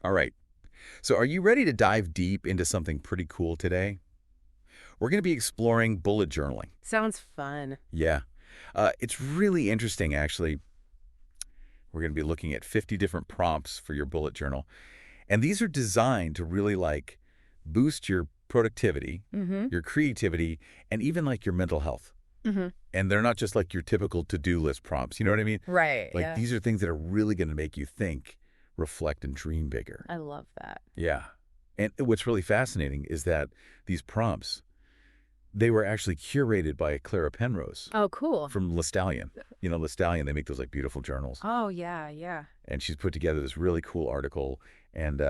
All right. So are you ready to dive deep into something pretty cool today? We're going to be exploring bullet journaling. Sounds fun. Yeah. It's really interesting, actually. We're going to be looking at 50 different prompts for your bullet journal. And these are designed to really boost your productivity, Mm-hmm. your creativity, and even your mental health. Mm-hmm. And they're not just your typical to-do list prompts. You know what I mean? Right, yeah. These are things that are really going to make you think, reflect, and dream bigger. I love that. Yeah. And what's really fascinating is that these prompts, they were actually curated by Clara Penrose Oh, cool. from Lestallion. You know, Lestallion, they make those beautiful journals. Oh, yeah, yeah. And she's put together this really cool article. And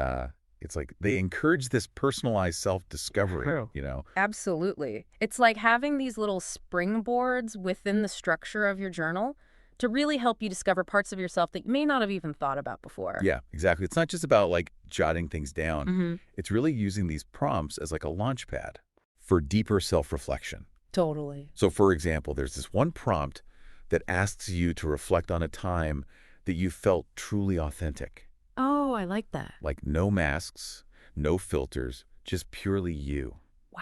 it's they encourage this personalized self-discovery, True. you know? Absolutely. It's like having these little springboards within the structure of your journal to really help you discover parts of yourself that you may not have even thought about before. Yeah, exactly. It's not just about jotting things down. Mm-hmm. It's really using these prompts as a launch pad for deeper self-reflection. Totally. So, for example, there's this one prompt that asks you to reflect on a time that you felt truly authentic. Oh, I like that. No masks, no filters, just purely you. Wow.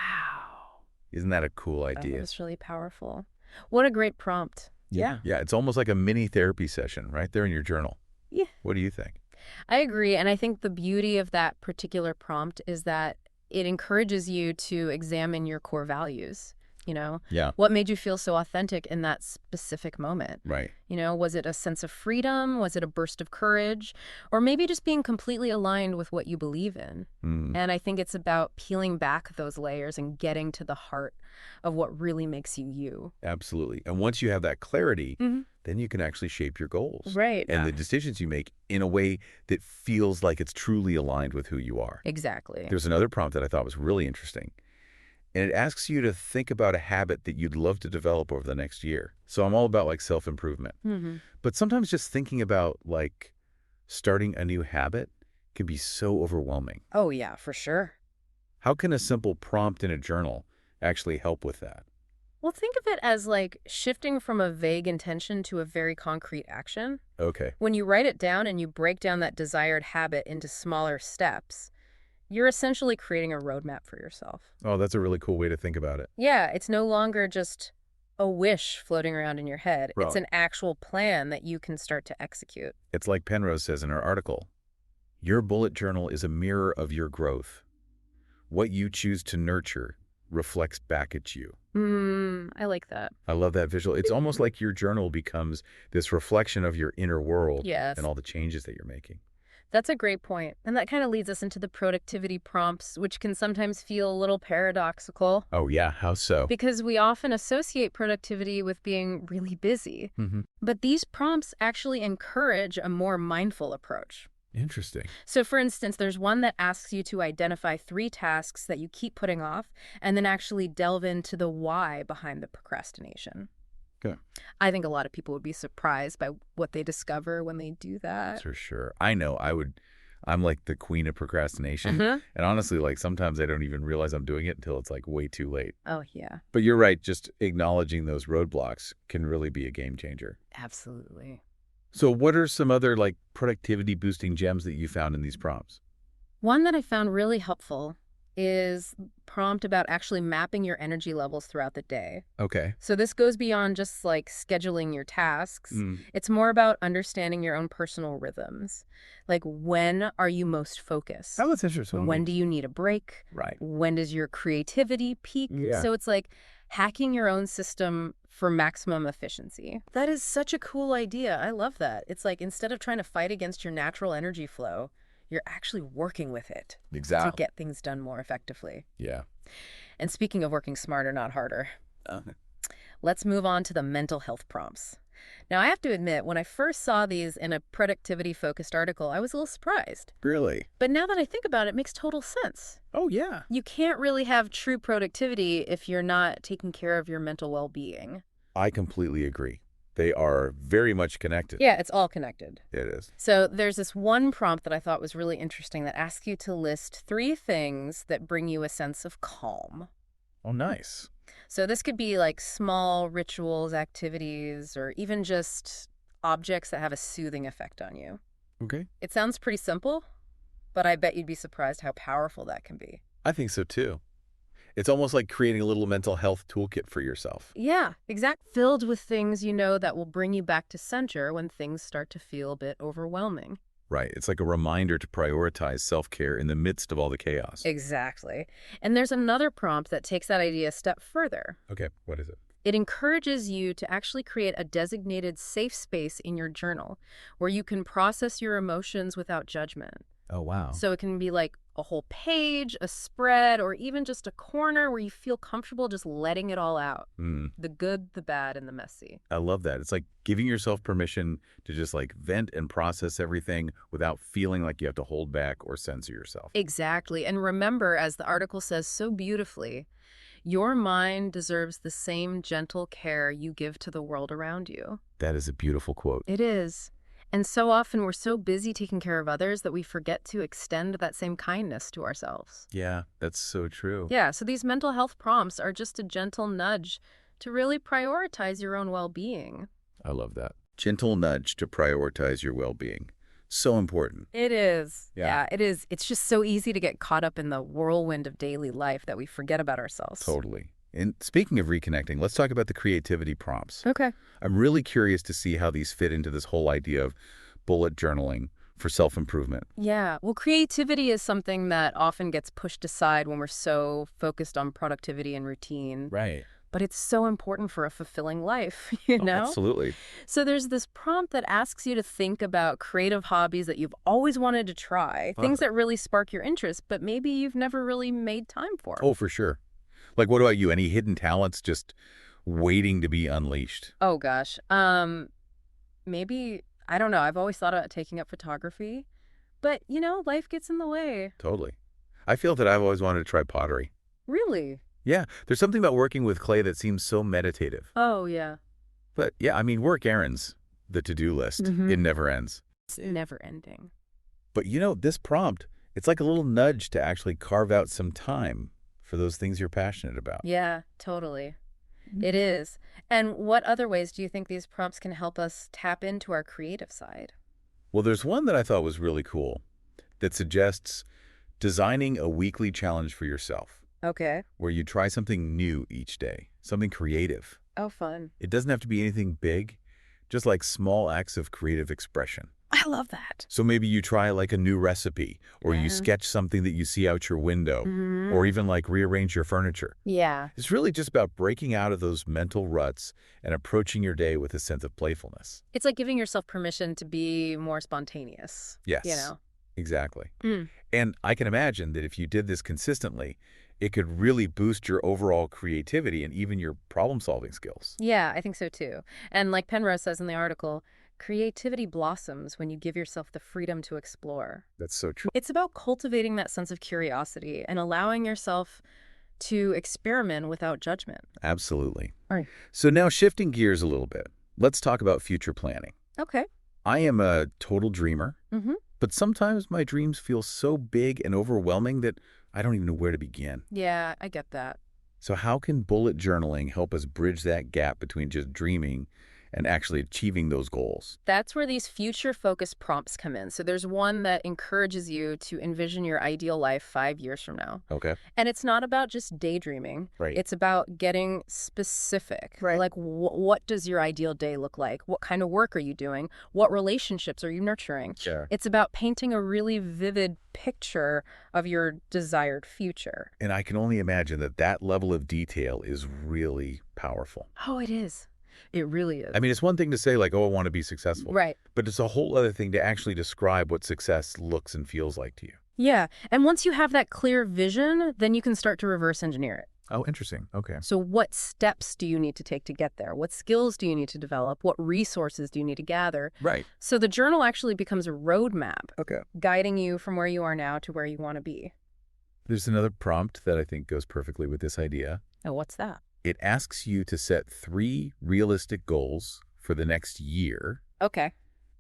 Isn't that a cool That idea? was really powerful. What a great prompt. Yeah. Yeah, it's almost like a mini therapy session right there in your journal. Yeah. What do you think? I agree. And I think the beauty of that particular prompt is that it encourages you to examine your core values. Yeah, What made you feel so authentic in that specific moment? right. Was it a sense of freedom? Was it a burst of courage? Or maybe just being completely aligned with what you believe in? Mm, And I think it's about peeling back those layers and getting to the heart of what really makes you you. absolutely. And once you have that clarity, Mhm. then you can actually shape your goals Right. and the decisions you make in a way that feels like it's truly aligned with who you are. Exactly. There's another prompt that I thought was really interesting. And it asks you to think about a habit that you'd love to develop over the next year. So I'm all about self-improvement. Hmm. But sometimes just thinking about starting a new habit can be so overwhelming. Oh, yeah, for sure. How can a simple prompt in a journal actually help with that? Well, think of it as shifting from a vague intention to a very concrete action. Okay. When you write it down and you break down that desired habit into smaller steps, you're essentially creating a roadmap for yourself. Oh, that's a really cool way to think about it. Yeah, it's no longer just a wish floating around in your head. It's Right. an actual plan that you can start to execute. It's like Penrose says in her article, your bullet journal is a mirror of your growth. What you choose to nurture reflects back at you. I like that. I love that visual. It's almost like your journal becomes this reflection of your inner world Yes. and all the changes that you're making. That's a great point. And that kind of leads us into the productivity prompts, which can sometimes feel a little paradoxical Oh, yeah. How so? because we often associate productivity with being really busy. Mm-hmm. But these prompts actually encourage a more mindful approach. Interesting. So, for instance, there's one that asks you to identify 3 tasks that you keep putting off and then actually delve into the why behind the procrastination. Okay. I think a lot of people would be surprised by what they discover when they do that. For sure. I know. I'm like the queen of procrastination. Mhm. And honestly, sometimes I don't even realize I'm doing it until it's way too late. Oh, yeah, But you're right. Just acknowledging those roadblocks can really be a game changer. absolutely. So what are some other productivity boosting gems that you found in these prompts? One that I found really helpful is prompt about actually mapping your energy levels throughout the day. Okay. So this goes beyond just scheduling your tasks. Mm, It's more about understanding your own personal rhythms. When are you most focused? that was interesting. When do you need a break? Right. When does your creativity peak? Yeah. So it's hacking your own system for maximum efficiency. That is such a cool idea. I love that. It's instead of trying to fight against your natural energy flow, you're actually working with it to Exactly. get things done more effectively. Yeah. And speaking of working smarter, not harder, let's move on to the mental health prompts. Now, I have to admit, when I first saw these in a productivity-focused article, I was a little surprised. Really? But now that I think about it, it makes total sense. Oh, yeah. You can't really have true productivity if you're not taking care of your mental well-being. I completely agree. They are very much connected. Yeah, it's all connected. It is. So there's this one prompt that I thought was really interesting that asks you to list 3 things that bring you a sense of calm. Oh, nice. So this could be small rituals, activities, or even just objects that have a soothing effect on you. Okay. It sounds pretty simple, but I bet you'd be surprised how powerful that can be. I think so too. It's almost like creating a little mental health toolkit for yourself. Yeah, exact. Filled with things you know that will bring you back to center when things start to feel a bit overwhelming. Right. It's like a reminder to prioritize self-care in the midst of all the chaos. Exactly. And there's another prompt that takes that idea a step further. Okay, what is it? It encourages you to actually create a designated safe space in your journal where you can process your emotions without judgment. Oh, wow. So it can be like a whole page, a spread, or even just a corner where you feel comfortable just letting it all out. The good, the bad, and the messy. I love that. It's like giving yourself permission to just like vent and process everything without feeling like you have to hold back or censor yourself. Exactly. And remember, as the article says so beautifully, your mind deserves the same gentle care you give to the world around you. That is a beautiful quote. It is. And so often we're so busy taking care of others that we forget to extend that same kindness to ourselves. Yeah, that's so true. Yeah, so these mental health prompts are just a gentle nudge to really prioritize your own well-being. I love that. Gentle nudge to prioritize your well-being. So important. It is. Yeah. Yeah, it is. It's just so easy to get caught up in the whirlwind of daily life that we forget about ourselves. Totally. And speaking of reconnecting, let's talk about the creativity prompts. Okay. I'm really curious to see how these fit into this whole idea of bullet journaling for self-improvement. Yeah. Well, creativity is something that often gets pushed aside when we're so focused on productivity and routine. Right. But it's so important for a fulfilling life, you know? Absolutely. So there's this prompt that asks you to think about creative hobbies that you've always wanted to try, things that really spark your interest, but maybe you've never really made time for. Oh, for sure. Like, what about you? Any hidden talents just waiting to be unleashed? Oh, gosh. Maybe, I don't know. I've always thought about taking up photography, but, life gets in the way. Totally. I feel that I've always wanted to try pottery. Really? Yeah, there's something about working with clay that seems so meditative. Oh, yeah. But yeah, I mean, work errands, the to-do list, it never ends. It's never ending. But this prompt, it's like a little nudge to actually carve out some time for those things you're passionate about. Yeah, totally. It is. And what other ways do you think these prompts can help us tap into our creative side? Well, there's one that I thought was really cool that suggests designing a weekly challenge for yourself. Okay. Where you try something new each day, something creative. Oh, fun. It doesn't have to be anything big, just like small acts of creative expression. I love that. So maybe you try like a new recipe, or you sketch something that you see out your window, or even like rearrange your furniture. Yeah. It's really just about breaking out of those mental ruts and approaching your day with a sense of playfulness. It's like giving yourself permission to be more spontaneous. Yes, exactly. And I can imagine that if you did this consistently, it could really boost your overall creativity and even your problem-solving skills. Yeah, I think so too. And like Penrose says in the article, creativity blossoms when you give yourself the freedom to explore. That's so true. It's about cultivating that sense of curiosity and allowing yourself to experiment without judgment. Absolutely. All right. So now shifting gears a little bit, let's talk about future planning. Okay. I am a total dreamer, but sometimes my dreams feel so big and overwhelming that I don't even know where to begin. Yeah, I get that. So how can bullet journaling help us bridge that gap between just dreaming and actually achieving those goals? That's where these future-focused prompts come in. So there's one that encourages you to envision your ideal life 5 years from now. Okay. And it's not about just daydreaming. Right. It's about getting specific. Right. Like, what does your ideal day look like? What kind of work are you doing? What relationships are you nurturing? Sure. It's about painting a really vivid picture of your desired future. And I can only imagine that that level of detail is really powerful. Oh, it is. It really is. I mean, it's one thing to say like, oh, I want to be successful. Right. But it's a whole other thing to actually describe what success looks and feels like to you. Yeah. And once you have that clear vision, then you can start to reverse engineer it. Oh, interesting. Okay. So what steps do you need to take to get there? What skills do you need to develop? What resources do you need to gather? Right. So the journal actually becomes a roadmap, Okay. guiding you from where you are now to where you want to be. There's another prompt that I think goes perfectly with this idea. Oh, what's that? It asks you to set 3 realistic goals for the next year Okay.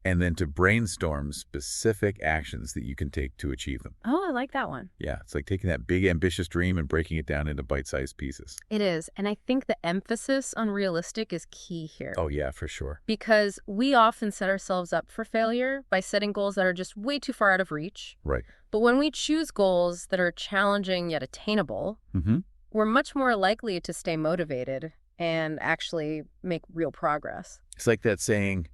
and then to brainstorm specific actions that you can take to achieve them. Oh, I like that one. Yeah, it's like taking that big, ambitious dream and breaking it down into bite-sized pieces. It is. And I think the emphasis on realistic is key here. Oh, yeah, for sure. Because we often set ourselves up for failure by setting goals that are just way too far out of reach. Right. But when we choose goals that are challenging yet attainable, we're much more likely to stay motivated and actually make real progress. It's like that saying,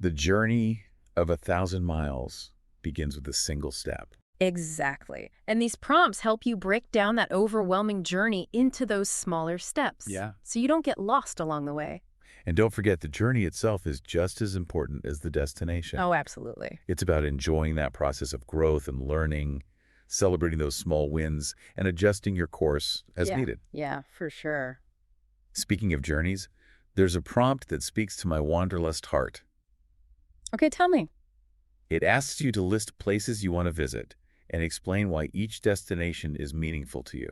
the journey of 1,000 miles begins with a single step. Exactly. And these prompts help you break down that overwhelming journey into those smaller steps. Yeah. So you don't get lost along the way. And don't forget, the journey itself is just as important as the destination. Oh, absolutely. It's about enjoying that process of growth and learning, celebrating those small wins, and adjusting your course as needed. Yeah, for sure. Speaking of journeys, there's a prompt that speaks to my wanderlust heart. Okay, tell me. It asks you to list places you want to visit and explain why each destination is meaningful to you.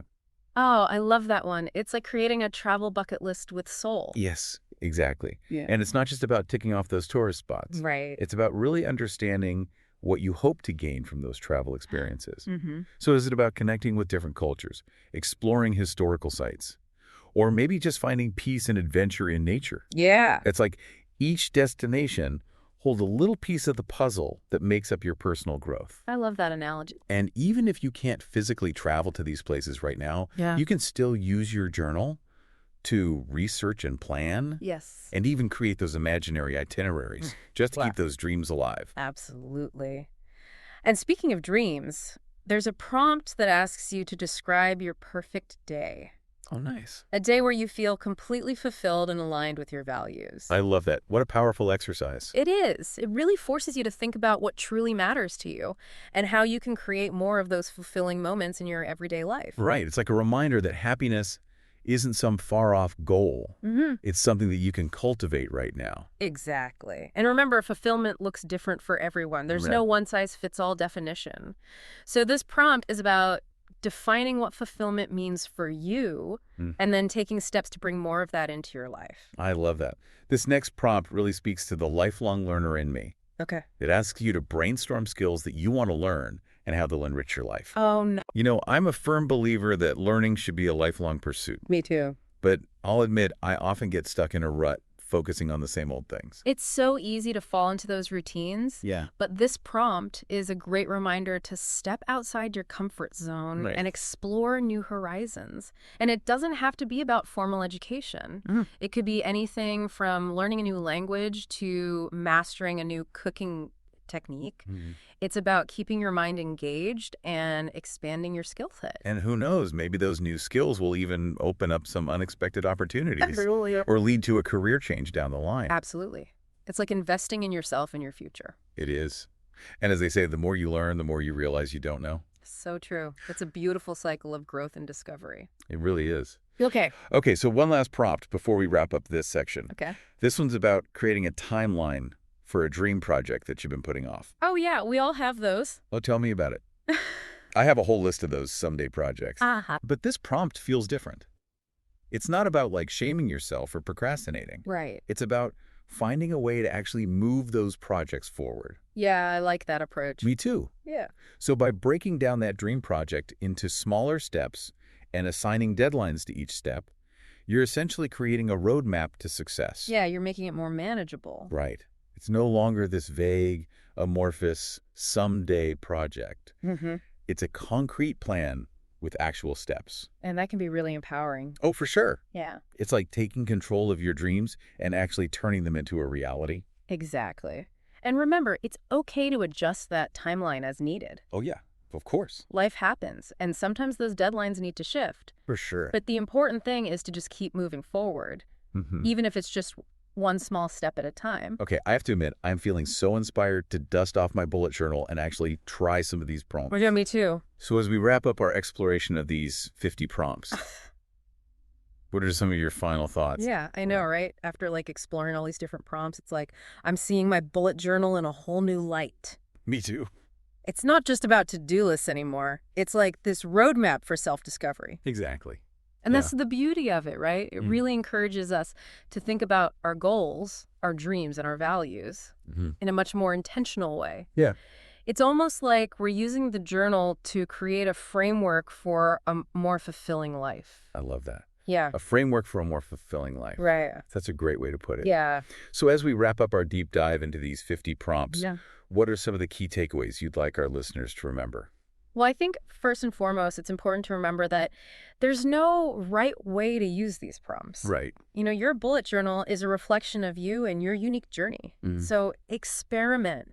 Oh, I love that one. It's like creating a travel bucket list with soul. Yes, exactly. Yeah. And it's not just about ticking off those tourist spots. Right. It's about really understanding what you hope to gain from those travel experiences. Mm-hmm. So is it about connecting with different cultures, exploring historical sites, or maybe just finding peace and adventure in nature? Yeah. It's like each destination holds a little piece of the puzzle that makes up your personal growth. I love that analogy. And even if you can't physically travel to these places right now, Yeah. you can still use your journal to research and plan. Yes. And even create those imaginary itineraries just to keep those dreams alive. Absolutely. And speaking of dreams, there's a prompt that asks you to describe your perfect day. Oh, nice. A day where you feel completely fulfilled and aligned with your values. I love that. What a powerful exercise. It is. It really forces you to think about what truly matters to you and how you can create more of those fulfilling moments in your everyday life. Right. It's like a reminder that happiness isn't some far-off goal. It's something that you can cultivate right now. Exactly. And remember, fulfillment looks different for everyone. There's no one-size-fits-all definition. So this prompt is about defining what fulfillment means for you and then taking steps to bring more of that into your life. I love that. This next prompt really speaks to the lifelong learner in me. Okay. It asks you to brainstorm skills that you want to learn and how they'll enrich your life. Oh, no. You know, I'm a firm believer that learning should be a lifelong pursuit. Me too. But I'll admit, I often get stuck in a rut focusing on the same old things. It's so easy to fall into those routines. Yeah. But this prompt is a great reminder to step outside your comfort zone and explore new horizons. And it doesn't have to be about formal education. It could be anything from learning a new language to mastering a new cooking technique. It's about keeping your mind engaged and expanding your skill set. And who knows, maybe those new skills will even open up some unexpected opportunities or lead to a career change down the line. Absolutely. It's like investing in yourself and your future. It is. And as they say, the more you learn, the more you realize you don't know. So true. It's a beautiful cycle of growth and discovery. It really is. Okay. Okay, so one last prompt before we wrap up this section. Okay. This one's about creating a timeline for a dream project that you've been putting off. Oh, yeah. We all have those. Oh, tell me about it. I have a whole list of those someday projects. But this prompt feels different. It's not about like shaming yourself or procrastinating. Right. It's about finding a way to actually move those projects forward. Yeah, I like that approach. Me too. Yeah. So by breaking down that dream project into smaller steps and assigning deadlines to each step, you're essentially creating a roadmap to success. Yeah, you're making it more manageable. Right. It's no longer this vague, amorphous, someday project. It's a concrete plan with actual steps. And that can be really empowering. Oh, for sure. Yeah. It's like taking control of your dreams and actually turning them into a reality. Exactly. And remember, it's okay to adjust that timeline as needed. Oh, yeah, of course. Life happens, and sometimes those deadlines need to shift. For sure. But the important thing is to just keep moving forward, even if it's just one small step at a time. Okay, I have to admit, I'm feeling so inspired to dust off my bullet journal and actually try some of these prompts. Yeah, me too. So as we wrap up our exploration of these 50 prompts, what are some of your final thoughts? Yeah, I know, right? After like exploring all these different prompts, it's like I'm seeing my bullet journal in a whole new light. Me too. It's not just about to-do lists anymore. It's like this roadmap for self-discovery. Exactly. And Yeah. that's the beauty of it, right? It Mm. really encourages us to think about our goals, our dreams, and our values Mm-hmm. in a much more intentional way. Yeah. It's almost like we're using the journal to create a framework for a more fulfilling life. I love that. Yeah. A framework for a more fulfilling life. Right. That's a great way to put it. Yeah. So as we wrap up our deep dive into these 50 prompts, Yeah. what are some of the key takeaways you'd like our listeners to remember? Well, I think first and foremost, it's important to remember that there's no right way to use these prompts. Right. You know, your bullet journal is a reflection of you and your unique journey. Mm. So experiment,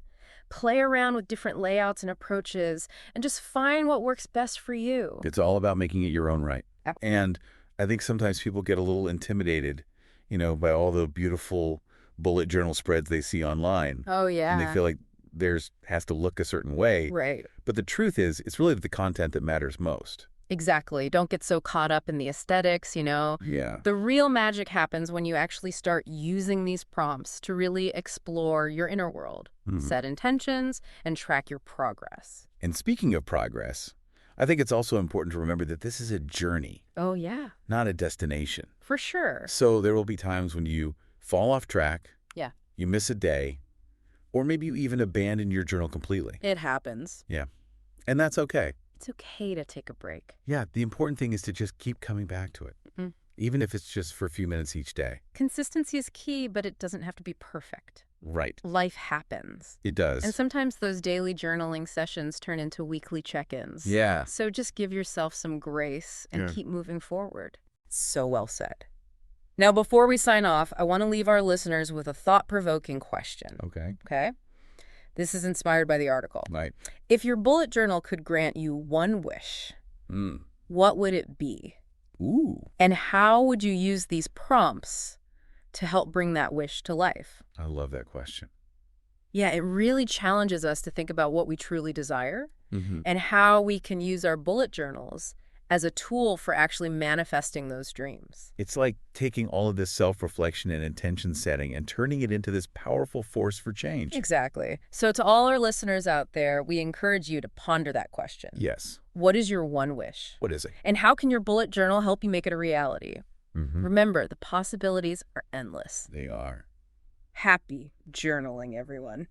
play around with different layouts and approaches, and just find what works best for you. It's all about making it your own right. Yep. And I think sometimes people get a little intimidated, by all the beautiful bullet journal spreads they see online. Oh, yeah. And they feel like theirs has to look a certain way. Right. But the truth is, it's really the content that matters most. Exactly. Don't get so caught up in the aesthetics, Yeah. The real magic happens when you actually start using these prompts to really explore your inner world, set intentions, and track your progress. And speaking of progress, I think it's also important to remember that this is a journey, Oh, yeah, not a destination. for sure. So there will be times when you fall off track, Yeah. you miss a day, or maybe you even abandon your journal completely. It happens. Yeah. And that's okay. It's okay to take a break. Yeah, the important thing is to just keep coming back to it, even if it's just for a few minutes each day. Consistency is key, but it doesn't have to be perfect. Right. Life happens. It does. And sometimes those daily journaling sessions turn into weekly check-ins. Yeah. So just give yourself some grace and keep moving forward. So well said. Now, before we sign off, I want to leave our listeners with a thought-provoking question. Okay. Okay? This is inspired by the article. Right. If your bullet journal could grant you one wish, what would it be? Ooh. And how would you use these prompts to help bring that wish to life? I love that question. Yeah, it really challenges us to think about what we truly desire Mm-hmm. and how we can use our bullet journals as a tool for actually manifesting those dreams. It's like taking all of this self-reflection and intention setting and turning it into this powerful force for change. Exactly. So to all our listeners out there, we encourage you to ponder that question. Yes. What is your one wish? What is it? And how can your bullet journal help you make it a reality? Mm-hmm. Remember, the possibilities are endless. They are. Happy journaling, everyone.